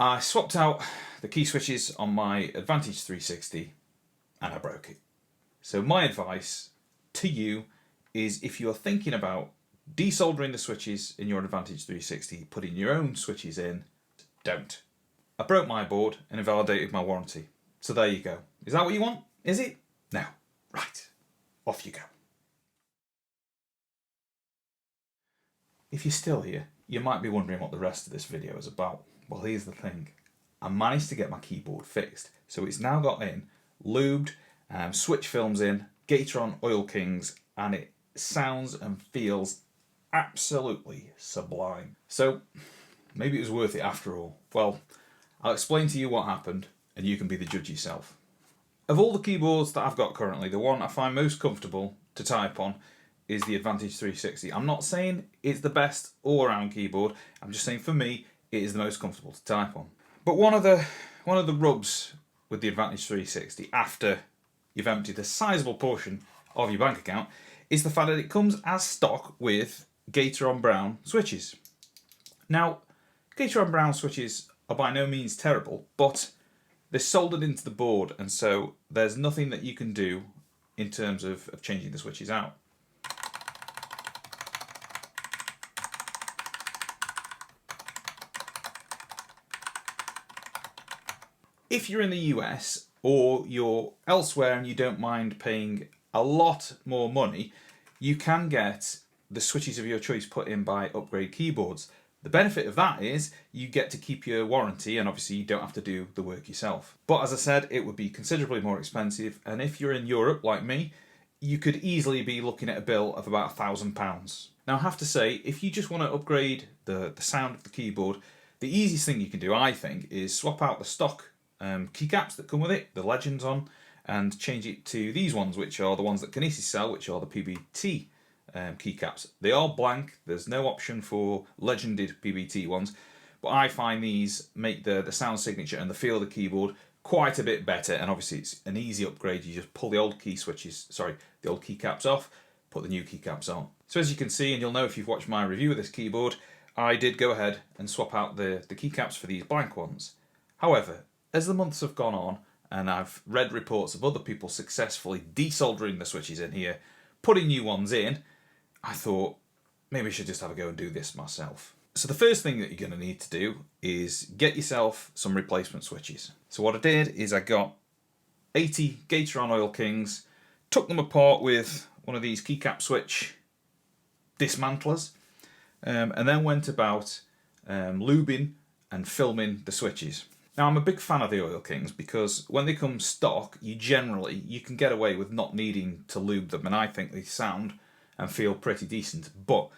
I swapped out the key switches on my Advantage360 and I broke it. So my advice to you is, if you're thinking about desoldering the switches in your Advantage360, putting your own switches in, don't. I broke my board and invalidated my warranty. So there you go. Is that what you want? Is it? No. Right. Off you go. If you're still here, you might be wondering what the rest of this video is about. Well, here's the thing. I managed to get my keyboard fixed. So it's now got in lubed, switch films in, Gateron Oil Kings, and it sounds and feels absolutely sublime. So maybe it was worth it after all. Well, I'll explain to you what happened and you can be the judge yourself. Of all the keyboards that I've got currently, the one I find most comfortable to type on is the Advantage360. I'm not saying it's the best all-around keyboard, I'm just saying for me it is the most comfortable to type on. But one of the rubs with the Advantage360 after you've emptied a sizable portion of your bank account is the fact that it comes as stock with Gateron brown switches. Now, Gateron brown switches are by no means terrible, but they're soldered into the board, and so there's nothing that you can do in terms of changing the switches out. If you're in the US or you're elsewhere and you don't mind paying a lot more money, you can get the switches of your choice put in by Upgrade Keyboards. The benefit of that is you get to keep your warranty, and obviously you don't have to do the work yourself. But as I said, it would be considerably more expensive, and if you're in Europe like me, you could easily be looking at a bill of about £1,000. Now I have to say, if you just want to upgrade the sound of the keyboard, the easiest thing you can do, I think, is swap out the stock keycaps that come with it, the Legends on, and change it to these ones, which are the ones that Kinesis sell, which are the PBT keycaps. They are blank, there's no option for legended PBT ones, but I find these make the sound signature and the feel of the keyboard quite a bit better, and obviously it's an easy upgrade. You just pull the old the old keycaps off, put the new keycaps on. So as you can see, and you'll know if you've watched my review of this keyboard, I did go ahead and swap out the keycaps for these blank ones. However, as the months have gone on, and I've read reports of other people successfully desoldering the switches in here, putting new ones in, I thought maybe I should just have a go and do this myself. So the first thing that you're going to need to do is get yourself some replacement switches. So what I did is I got 80 Gateron Oil Kings, took them apart with one of these keycap switch dismantlers, and then went about lubing and filming the switches. Now I'm a big fan of the Oil Kings because when they come stock, you can get away with not needing to lube them, and I think they sound and feel pretty decent. But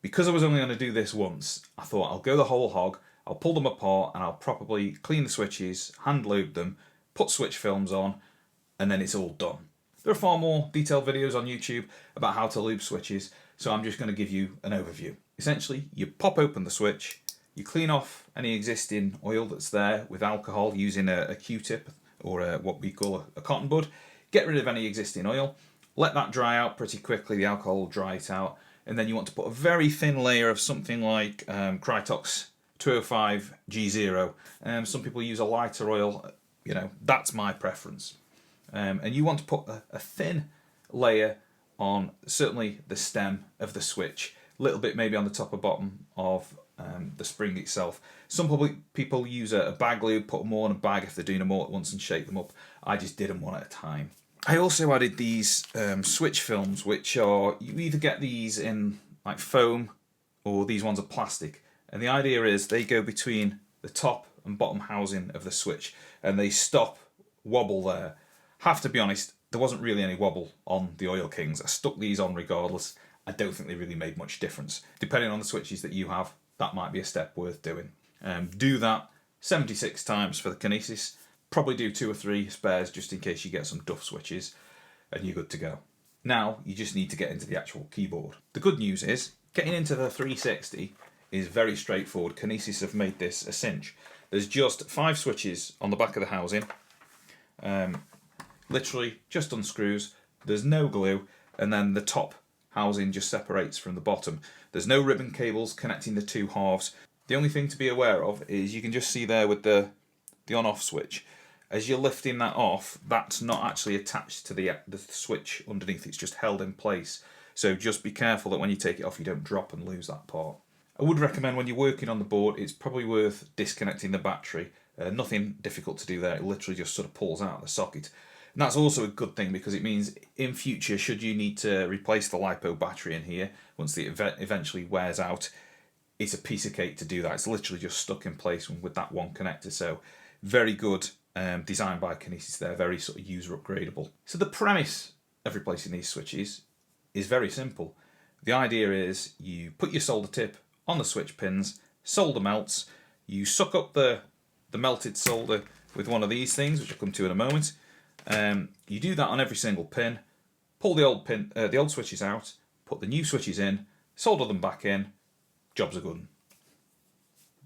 because I was only going to do this once, I thought I'll go the whole hog, I'll pull them apart and I'll properly clean the switches, hand lube them, put switch films on, and then it's all done. There are far more detailed videos on YouTube about how to lube switches, so I'm just going to give you an overview. Essentially, you pop open the switch, you clean off any existing oil that's there with alcohol using a Q-tip or what we call a cotton bud. Get rid of any existing oil, let that dry out pretty quickly, the alcohol will dry it out, and then you want to put a very thin layer of something like Krytox 205 G0. Some people use a lighter oil, that's my preference. And you want to put a thin layer on certainly the stem of the switch, a little bit maybe on the top and bottom of the spring itself. Some people use a bag lube, put them all in a bag if they're doing them all at once and shake them up. I just did them one at a time. I also added these switch films, which are, you either get these in like foam or these ones are plastic. And the idea is they go between the top and bottom housing of the switch and they stop wobble there. Have to be honest, there wasn't really any wobble on the Oil Kings. I stuck these on regardless. I don't think they really made much difference. Depending on the switches that you have, that might be a step worth doing. Do that 76 times for the Kinesis. Probably do 2 or 3 spares just in case you get some duff switches, and you're good to go. Now you just need to get into the actual keyboard. The good news is getting into the 360 is very straightforward. Kinesis have made this a cinch. There's just 5 switches on the back of the housing. Literally just unscrews. There's no glue, and then the top housing just separates from the bottom. There's no ribbon cables connecting the 2 halves. The only thing to be aware of is you can just see there with the on-off switch, as you're lifting that off, that's not actually attached to the switch underneath, it's just held in place. So just be careful that when you take it off you don't drop and lose that part. I would recommend when you're working on the board, it's probably worth disconnecting the battery. Nothing difficult to do there, it literally just sort of pulls out of the socket. And that's also a good thing because it means in future, should you need to replace the LiPo battery in here, once it eventually wears out, it's a piece of cake to do that. It's literally just stuck in place with that one connector. So very good design by Kinesis there, very sort of user upgradable. So the premise of replacing these switches is very simple. The idea is you put your solder tip on the switch pins, solder melts, you suck up the melted solder with one of these things, which I'll come to in a moment. You do that on every single pin, pull the old switches out, put the new switches in, solder them back in, jobs are good.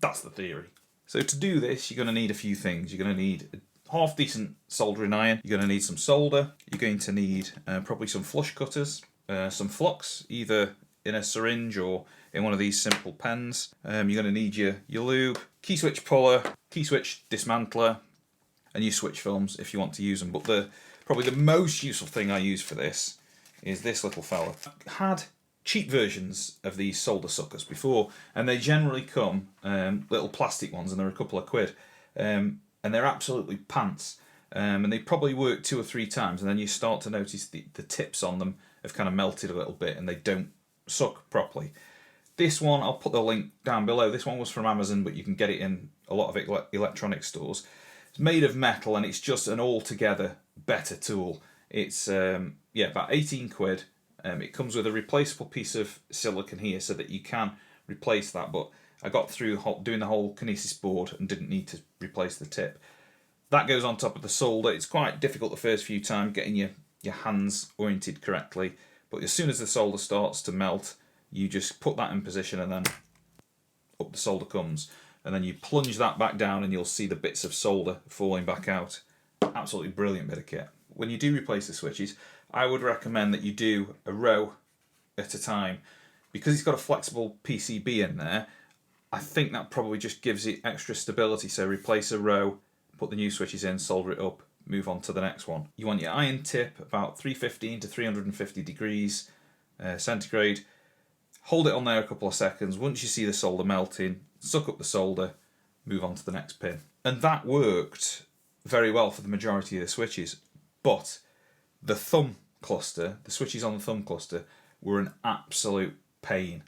That's the theory. So to do this, you're going to need a few things. You're going to need a half decent soldering iron, you're going to need some solder, you're going to need probably some flush cutters, some flux, either in a syringe or in one of these simple pens. You're going to need your lube, key switch puller, key switch dismantler, and your switch films if you want to use them. But probably the most useful thing I use for this is this little fella. I've had cheap versions of these solder suckers before, and they generally come little plastic ones, and they're a couple of quid, and they're absolutely pants. And they probably work 2 or 3 times, and then you start to notice the tips on them have kind of melted a little bit and they don't suck properly. This one, I'll put the link down below. This one was from Amazon, but you can get it in a lot of electronic stores. It's made of metal and it's just an altogether better tool. It's about 18 quid. It comes with a replaceable piece of silicone here so that you can replace that, but I got through doing the whole Kinesis board and didn't need to replace the tip. That goes on top of the solder. It's quite difficult the first few times getting your hands oriented correctly, but as soon as the solder starts to melt, you just put that in position and then up the solder comes. And then you plunge that back down and you'll see the bits of solder falling back out. Absolutely brilliant bit of kit. When you do replace the switches, I would recommend that you do a row at a time. Because it's got a flexible PCB in there, I think that probably just gives it extra stability. So replace a row, put the new switches in, solder it up, move on to the next one. You want your iron tip about 315 to 350 degrees centigrade. Hold it on there a couple of seconds. Once you see the solder melting, suck up the solder, move on to the next pin. And that worked very well for the majority of the switches. But the thumb cluster, the switches on the thumb cluster, were an absolute pain.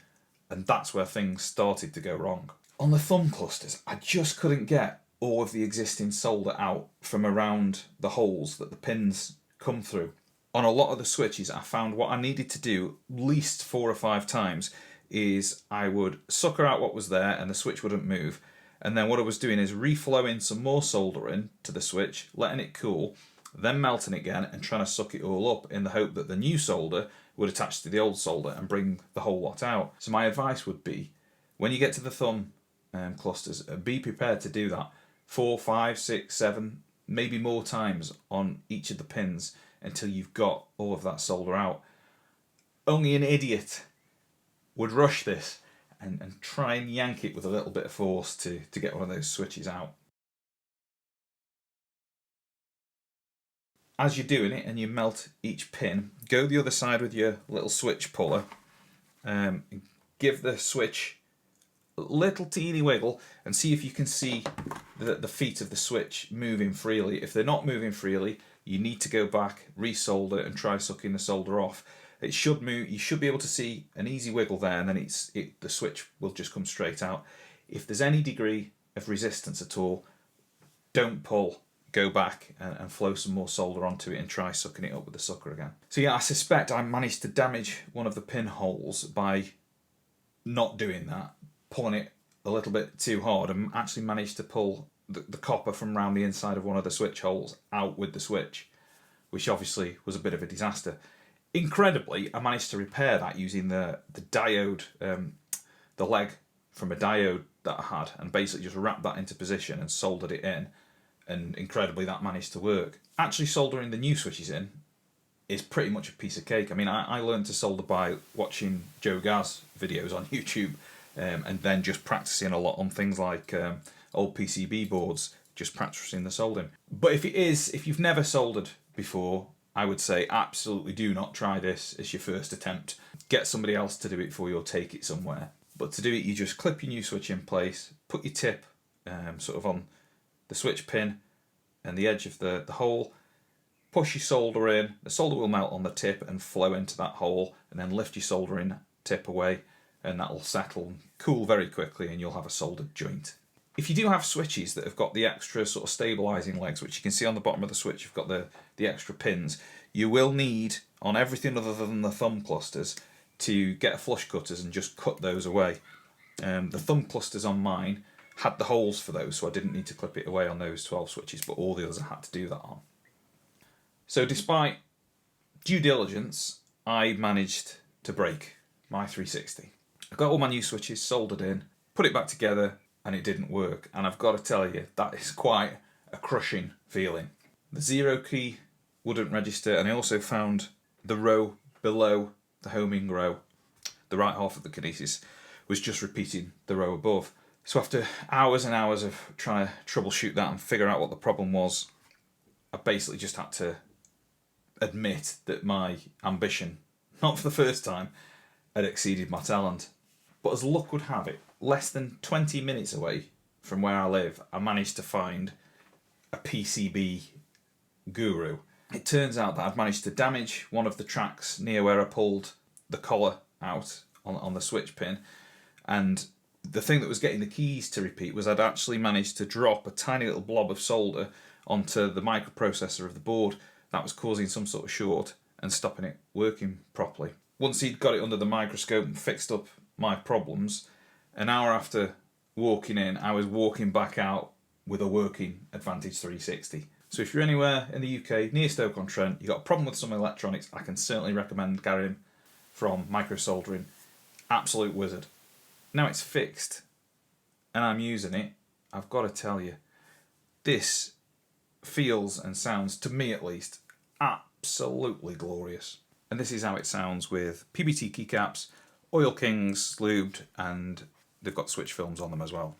And that's where things started to go wrong. On the thumb clusters, I just couldn't get all of the existing solder out from around the holes that the pins come through. On a lot of the switches, I found what I needed to do at least 4 or 5 times is I would sucker out what was there and the switch wouldn't move. And then what I was doing is reflowing some more solder in to the switch, letting it cool, then melting it again and trying to suck it all up in the hope that the new solder would attach to the old solder and bring the whole lot out. So my advice would be, when you get to the thumb clusters, be prepared to do that 4, 5, 6, 7, maybe more times on each of the pins until you've got all of that solder out. Only an idiot would rush this and try and yank it with a little bit of force to get one of those switches out. As you're doing it and you melt each pin, go the other side with your little switch puller. Give the switch a little teeny wiggle and see if you can see the feet of the switch moving freely. If they're not moving freely, you need to go back, resolder and try sucking the solder off. It should move. You should be able to see an easy wiggle there, and then the switch will just come straight out. If there's any degree of resistance at all, don't pull. Go back and flow some more solder onto it and try sucking it up with the sucker again. So yeah, I suspect I managed to damage one of the pinholes by not doing that, pulling it a little bit too hard, and actually managed to pull the copper from around the inside of one of the switch holes out with the switch, which obviously was a bit of a disaster. Incredibly, I managed to repair that using the diode, the leg from a diode that I had, and basically just wrapped that into position and soldered it in, and incredibly that managed to work. Actually soldering the new switches in is pretty much a piece of cake. I mean, I learned to solder by watching Joe Gaz videos on YouTube, and then just practicing a lot on things like old PCB boards, just practicing the soldering. But if you've never soldered before, I would say absolutely do not try this as your first attempt. Get somebody else to do it for you or take it somewhere. But to do it, you just clip your new switch in place, put your tip sort of on the switch pin and the edge of the hole, push your solder in, the solder will melt on the tip and flow into that hole, and then lift your soldering tip away and that will settle and cool very quickly and you'll have a soldered joint. If you do have switches that have got the extra sort of stabilising legs, which you can see on the bottom of the switch, you've got the extra pins, you will need, on everything other than the thumb clusters, to get a flush cutters and just cut those away. The thumb clusters on mine had the holes for those, so I didn't need to clip it away on those 12 switches, but all the others I had to do that on. So despite due diligence, I managed to break my 360. I got all my new switches soldered in, put it back together, and it didn't work. And I've got to tell you, that is quite a crushing feeling. The 0 key wouldn't register, and I also found the row below the homing row, the right half of the Kinesis, was just repeating the row above. So after hours and hours of trying to troubleshoot that and figure out what the problem was, I basically just had to admit that my ambition, not for the first time, had exceeded my talent. But as luck would have it, less than 20 minutes away from where I live, I managed to find a PCB guru. It turns out that I'd managed to damage one of the tracks near where I pulled the collar out on the switch pin, and the thing that was getting the keys to repeat was I'd actually managed to drop a tiny little blob of solder onto the microprocessor of the board that was causing some sort of short and stopping it working properly. Once he'd got it under the microscope and fixed up my problems, an hour after walking in, I was walking back out with a working Advantage360. So if you're anywhere in the UK, near Stoke-on-Trent, you've got a problem with some electronics, I can certainly recommend Gateron from Micro Soldering. Absolute wizard. Now it's fixed and I'm using it, I've got to tell you, this feels and sounds, to me at least, absolutely glorious. And this is how it sounds with PBT keycaps, Oil Kings, lubed, and they've got switch films on them as well.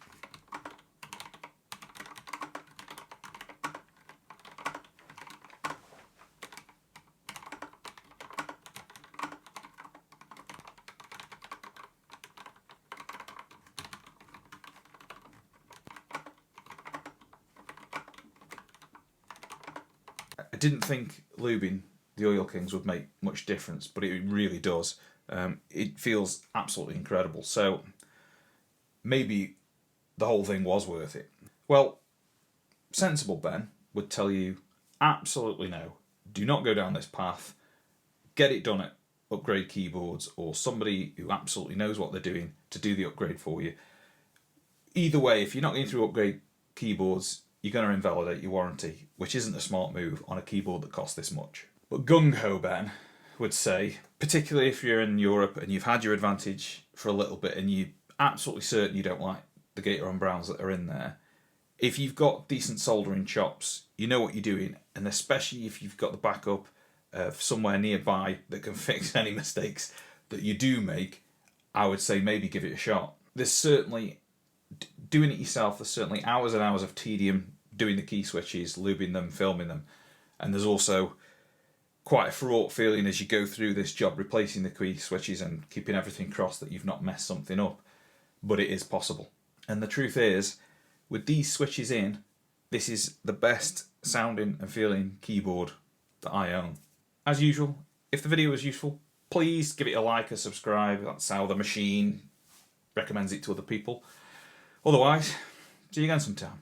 I didn't think lubing the Oil Kings would make much difference, but it really does. It feels absolutely incredible. So maybe the whole thing was worth it. Well, sensible Ben would tell you absolutely no. Do not go down this path. Get it done at Upgrade Keyboards or somebody who absolutely knows what they're doing to do the upgrade for you. Either way, if you're not going through Upgrade Keyboards, you're going to invalidate your warranty, which isn't a smart move on a keyboard that costs this much. But gung-ho Ben would say, particularly if you're in Europe and you've had your Advantage for a little bit and you're absolutely certain you don't like the Gateron browns that are in there, if you've got decent soldering chops, you know what you're doing, and especially if you've got the backup of somewhere nearby that can fix any mistakes that you do make, I would say maybe give it a shot. There's certainly, doing it yourself, there's certainly hours and hours of tedium doing the key switches, lubing them, filming them, and there's also quite a fraught feeling as you go through this job replacing the key switches and keeping everything crossed that you've not messed something up, but it is possible. And the truth is, with these switches in, this is the best sounding and feeling keyboard that I own. As usual, if the video was useful, please give it a like, a subscribe. That's how the machine recommends it to other people. Otherwise, see you again sometime.